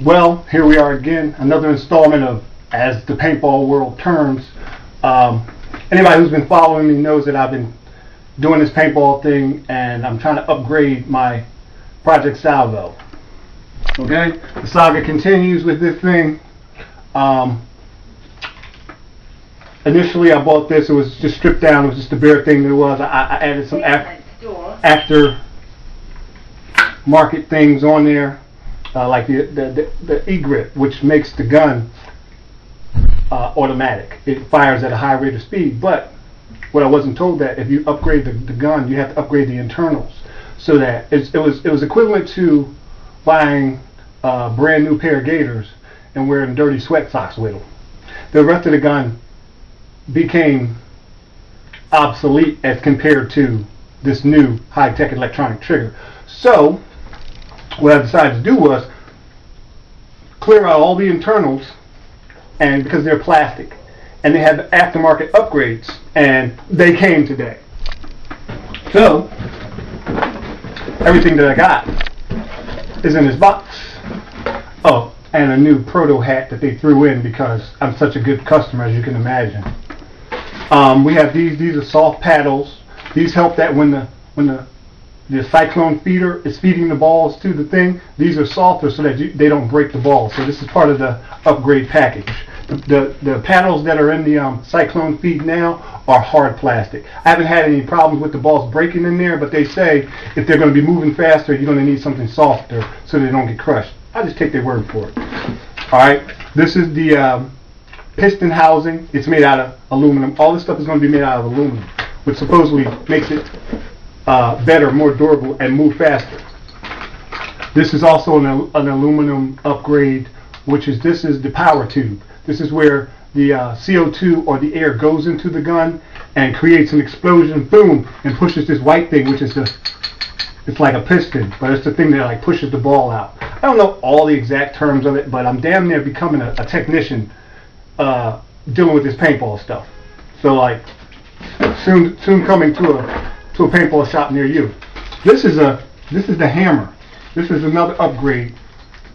Well, here we are again, another installment of As the Paintball World Turns. Anybody who's been following me knows that I've been doing this paintball thing and I'm trying to upgrade my Project Salvo. Okay, the saga continues with this thing. Initially I bought this, it was just stripped down, it was just the bare thing there was. I added some after market things on there. Like the E-grip, which makes the gun automatic. It fires at a high rate of speed. But what I wasn't told, that if you upgrade the gun, you have to upgrade the internals, so that it was equivalent to buying a brand new pair of gaiters and wearing dirty sweat socks with them. The rest of the gun became obsolete as compared to this new high-tech electronic trigger. So what I decided to do was clear out all the internals, and because they're plastic, and they have aftermarket upgrades, and they came today. So everything that I got is in this box. Oh, and a new proto hat that they threw in because I'm such a good customer, as you can imagine. We have these are soft paddles. These help that when the cyclone feeder is feeding the balls to the thing, these are softer so that they don't break the balls. So this is part of the upgrade package. The paddles that are in the cyclone feed now are hard plastic. I haven't had any problems with the balls breaking in there, but they say if they're going to be moving faster, you're going to need something softer so they don't get crushed. I just take their word for it. Alright, this is the piston housing. It's made out of aluminum. All this stuff is going to be made out of aluminum, which supposedly makes it better, more durable, and move faster. This is also an aluminum upgrade, this is the power tube. This is where the CO2 or the air goes into the gun and creates an explosion, boom, and pushes this white thing, which is it's like a piston, but it's the thing that like pushes the ball out. I don't know all the exact terms of it, but I'm damn near becoming a technician dealing with this paintball stuff. So like soon coming to a paintball shop near you. This is the hammer. This is another upgrade.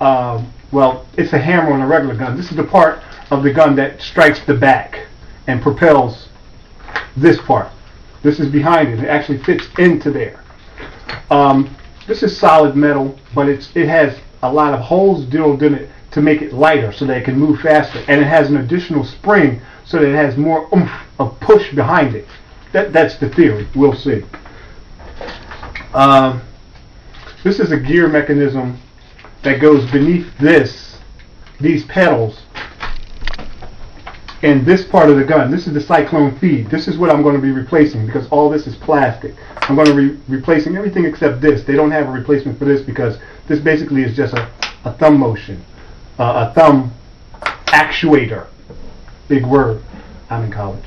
Well, it's a hammer on a regular gun. This is the part of the gun that strikes the back and propels this part. This is behind it. It actually fits into there. This is solid metal, but it has a lot of holes drilled in it to make it lighter so that it can move faster, and it has an additional spring so that it has more oomph of push behind it. That's the theory. We'll see. This is a gear mechanism that goes beneath these pedals and this part of the gun. This is the cyclone feed. This is what I'm going to be replacing because all this is plastic. I'm going to be replacing everything except this. They don't have a replacement for this because this basically is just a thumb motion, a thumb actuator. Big word. I'm in college.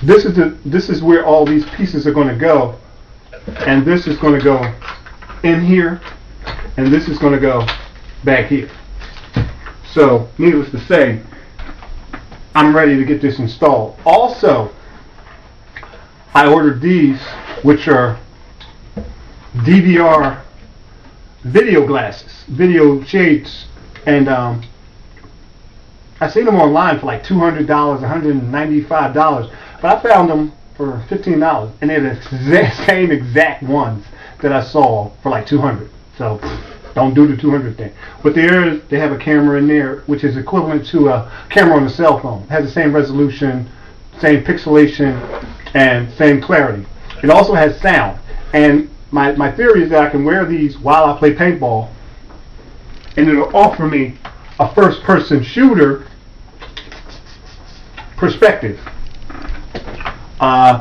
This is where all these pieces are going to go, and this is going to go in here, and this is going to go back here. So, needless to say, I'm ready to get this installed. Also, I ordered these, which are DVR video glasses, video shades, and I seen them online for like $200, $195. But I found them for $15, and they're the same exact ones that I saw for like $200. So don't do the $200 thing. But they have a camera in there, which is equivalent to a camera on a cell phone. It has the same resolution, same pixelation, and same clarity. It also has sound. And my theory is that I can wear these while I play paintball, and it'll offer me a first-person shooter perspective.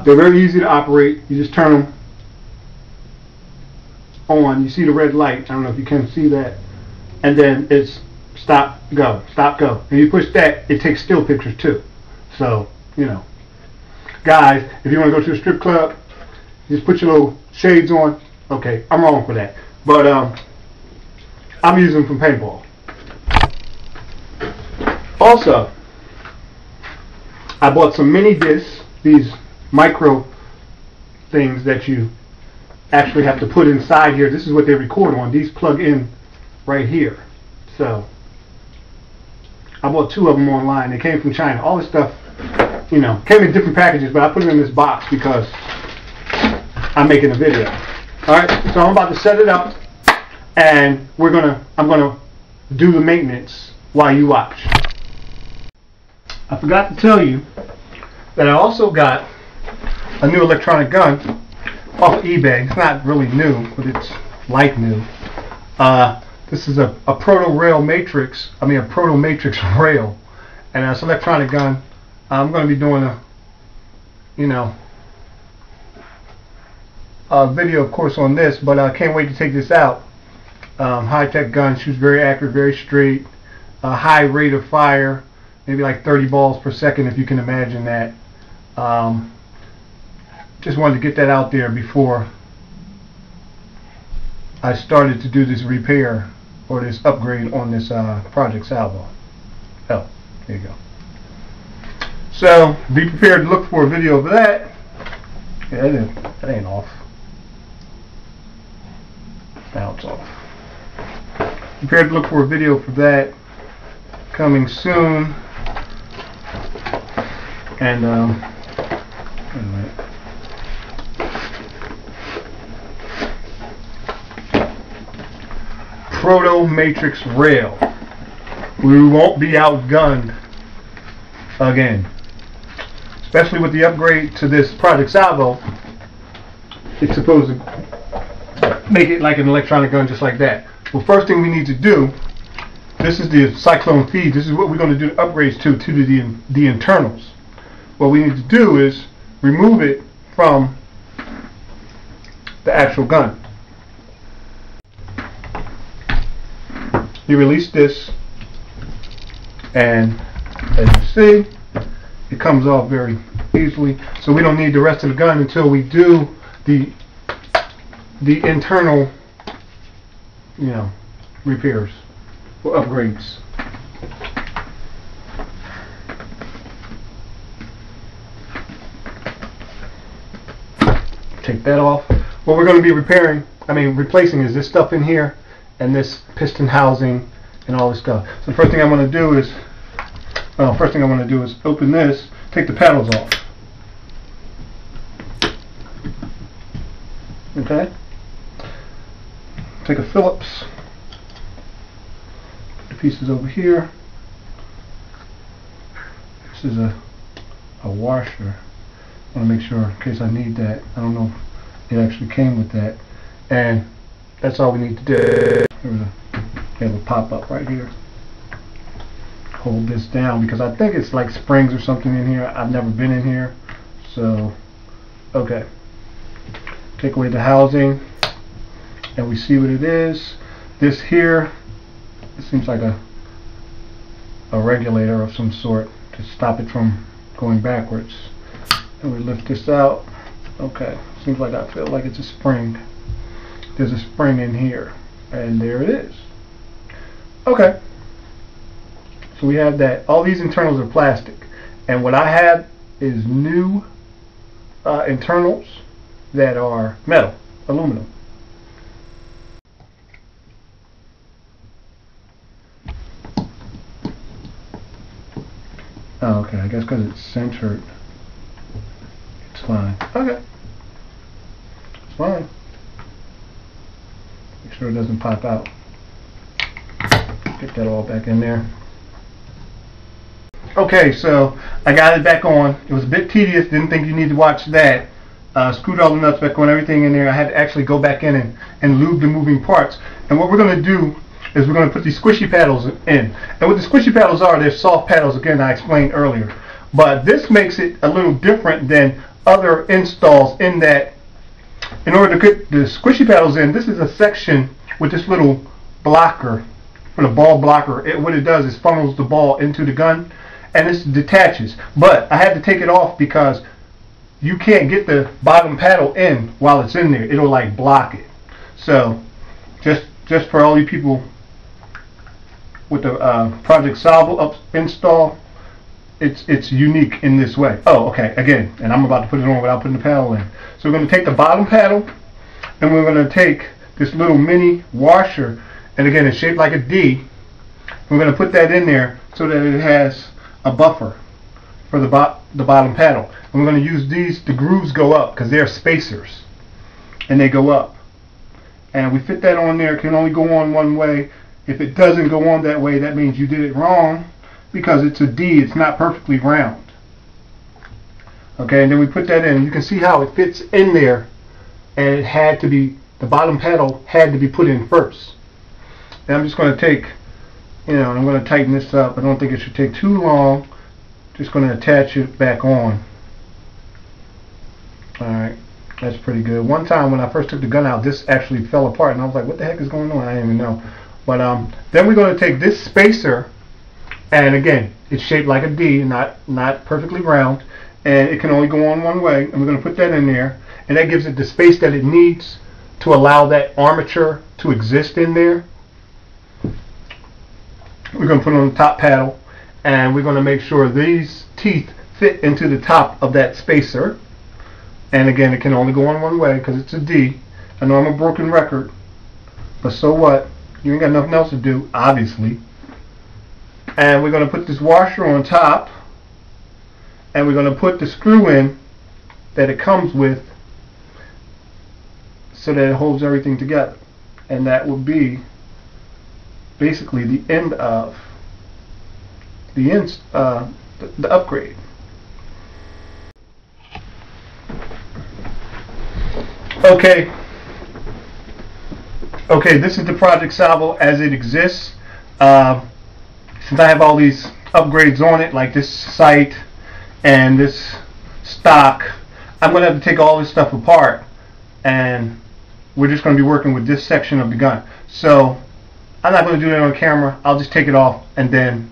They're very easy to operate. You just turn them on. You see the red light. I don't know if you can see that. And then it's stop, go, stop, go. And you push that, it takes still pictures too. So, you know. Guys, if you want to go to a strip club, just put your little shades on. Okay, I'm wrong for that. But I'm using them from paintball. Also, I bought some mini discs, these micro things that you actually have to put inside here. This is what they record on. These plug in right here. So I bought 2 of them online. They came from China. All this stuff, you know, came in different packages, but I put it in this box because I'm making a video. Alright, so I'm about to set it up, and I'm gonna do the maintenance while you watch. I forgot to tell you that I also got a new electronic gun off of eBay. It's not really new, but it's like new. This is a Proto Matrix rail, and it's an electronic gun. I'm going to be doing a video, of course, on this, but I can't wait to take this out. High-tech gun, shoots very accurate, very straight, high rate of fire, maybe like 30 balls per second, if you can imagine that. Just wanted to get that out there before I started to do this repair or this upgrade on this Project Salvo. Oh, there you go. So be prepared to look for a video of that. Yeah, that ain't off. Now it's off. Prepared to look for a video for that coming soon. And wait a minute. Proto Matrix rail. We won't be outgunned again. Especially with the upgrade to this Project Salvo. It's supposed to make it like an electronic gun just like that. Well, first thing we need to do, this is the cyclone feed. This is what we're going to do upgrades to the internals. What we need to do is remove it from the actual gun. You release this, and as you see, it comes off very easily. So we don't need the rest of the gun until we do the internal, repairs or upgrades. Take that off. What we're going to be replacing is this stuff in here and this piston housing and all this stuff. So the first thing I want to do is open this, take the paddles off. Okay. Take a Phillips, put the pieces over here. This is a washer. I want to make sure in case I need that. I don't know if it actually came with that. And that's all we need to do. Have a pop-up right here. Hold this down because I think it's like springs or something in here. I've never been in here. So, okay. Take away the housing. And we see what it is. This here, it seems like a regulator of some sort to stop it from going backwards. And we lift this out. Okay, seems like I feel like it's a spring. There's a spring in here, and there it is. Okay, so we have that. All these internals are plastic, and what I have is new internals that are metal, aluminum. Oh, okay, I guess because it's centered, it's fine. Okay, it's fine. Make sure it doesn't pop out. Get that all back in there. Okay, so I got it back on. It was a bit tedious, didn't think you need to watch that. Screwed all the nuts back on, everything in there. I had to actually go back in and lube the moving parts. And what we're going to do is we're going to put these squishy paddles in. And what the squishy paddles are, they're soft paddles, again, I explained earlier. But this makes it a little different than other installs in that in order to get the squishy paddles in, this is a section with this little blocker, for the ball blocker. What it does is funnels the ball into the gun, and this detaches. But I had to take it off because you can't get the bottom paddle in while it's in there. It'll like block it. So just for all you people with the Project Salvo install, it's unique in this way. Oh, okay, again, and I'm about to put it on without putting the paddle in. So we're going to take the bottom paddle, and we're going to take this little mini washer, and again it's shaped like a D. We're going to put that in there so that it has a buffer for the bottom paddle. And we're going to use these, the grooves go up because they're spacers and they go up. And we fit that on there. It can only go on one way. If it doesn't go on that way, that means you did it wrong because it's a D, it's not perfectly round. Okay, and then we put that in. You can see how it fits in there, and it had to be, the bottom paddle had to be put in first. And I'm just going to take, I'm going to tighten this up. I don't think it should take too long. Just going to attach it back on. Alright, that's pretty good. One time when I first took the gun out, this actually fell apart, and I was like, what the heck is going on? I didn't even know. But then we're going to take this spacer, and again, it's shaped like a D, not perfectly round, and it can only go on one way, and we're going to put that in there, and that gives it the space that it needs to allow that armature to exist in there. We're going to put it on the top paddle, and we're going to make sure these teeth fit into the top of that spacer. And again, it can only go on one way because it's a D. I know I'm a broken record, but so what? You ain't got nothing else to do, obviously. And we're going to put this washer on top, and we're going to put the screw in that it comes with so that it holds everything together. And that will be basically the end of the upgrade. Okay, this is the Project Salvo as it exists. Since I have all these upgrades on it, like this sight and this stock, I'm going to have to take all this stuff apart, and we're just going to be working with this section of the gun. So I'm not going to do that on camera. I'll just take it off, and then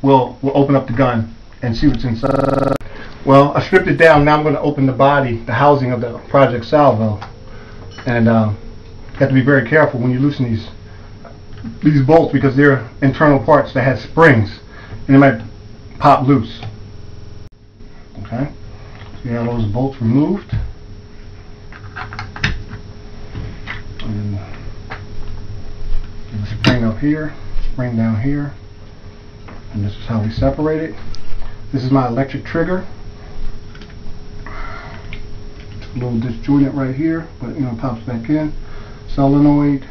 we'll open up the gun and see what's inside. Well, I stripped it down. Now I'm going to open the body, the housing of the Project Salvo, and you have to be very careful when you loosen these bolts because they're internal parts that have springs, and they might pop loose. Okay, so you have those bolts removed, and the spring up here, spring down here, and this is how we separate it. This is my electric trigger. A little disjointed right here, but it pops back in. Solenoid,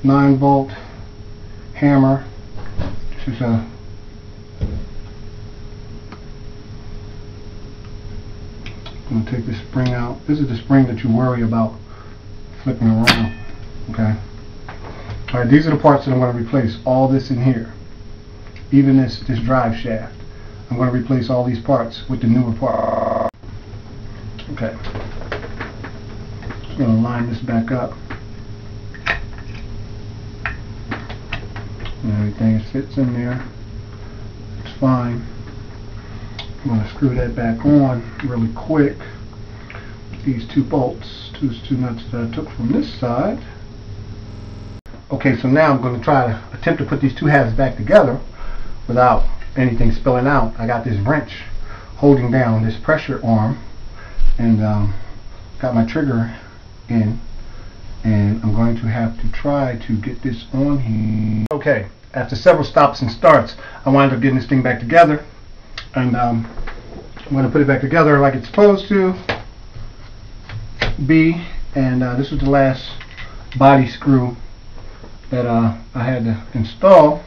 9-volt hammer. This is I'm going to take this spring out. This is the spring that you worry about flipping around. Okay. All right, these are the parts that I'm going to replace. All this in here, even this drive shaft. I'm going to replace all these parts with the newer part. Okay. Just going to line this back up. And everything fits in there. It's fine. I'm going to screw that back on really quick. These two bolts, two nuts that I took from this side. Okay, so now I'm going to try to attempt to put these two halves back together without anything spilling out. I got this wrench holding down this pressure arm, and got my trigger in, and I'm going to have to try to get this on here. Okay, after several stops and starts, I wound up getting this thing back together, and I'm going to put it back together like it's supposed to be. And this was the last body screw that I had to install.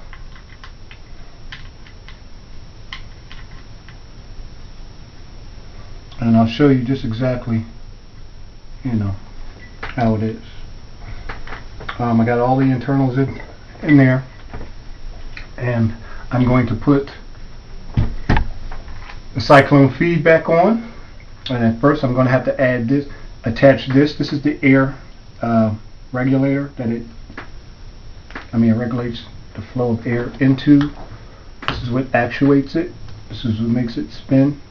And I'll show you just exactly, how it is. I got all the internals in there, and I'm going to put the cyclone feed back on. And at first, I'm going to have to add this, attach this. This is the air regulator that it regulates the flow of air into. This is what actuates it. This is what makes it spin.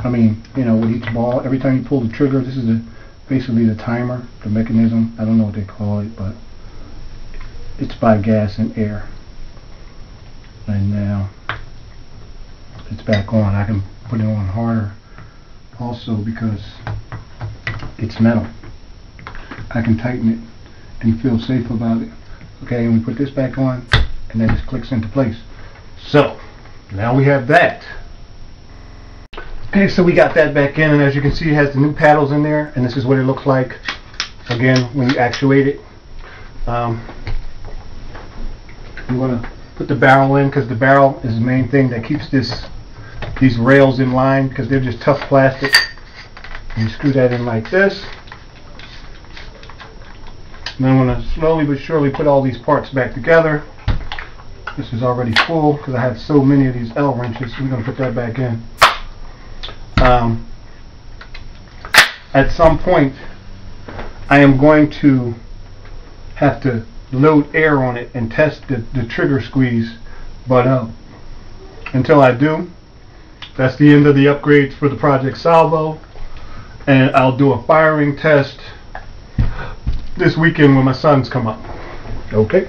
With each ball, every time you pull the trigger, this is basically the timer, the mechanism. I don't know what they call it, but it's by gas and air. And now it's back on. I can put it on harder also because it's metal. I can tighten it and feel safe about it. Okay, and we put this back on, and then this clicks into place. So now we have that. Okay, so we got that back in, and as you can see, it has the new paddles in there, and this is what it looks like again when you actuate it. I'm going to put the barrel in, because the barrel is the main thing that keeps these rails in line, because they're just tough plastic. And you screw that in like this. And I'm going to slowly but surely put all these parts back together. This is already full because I have so many of these L wrenches, so we're going to put that back in. At some point, I am going to have to load air on it and test the trigger squeeze, but until I do, that's the end of the upgrades for the Project Salvo, and I'll do a firing test this weekend when my sons come up. Okay.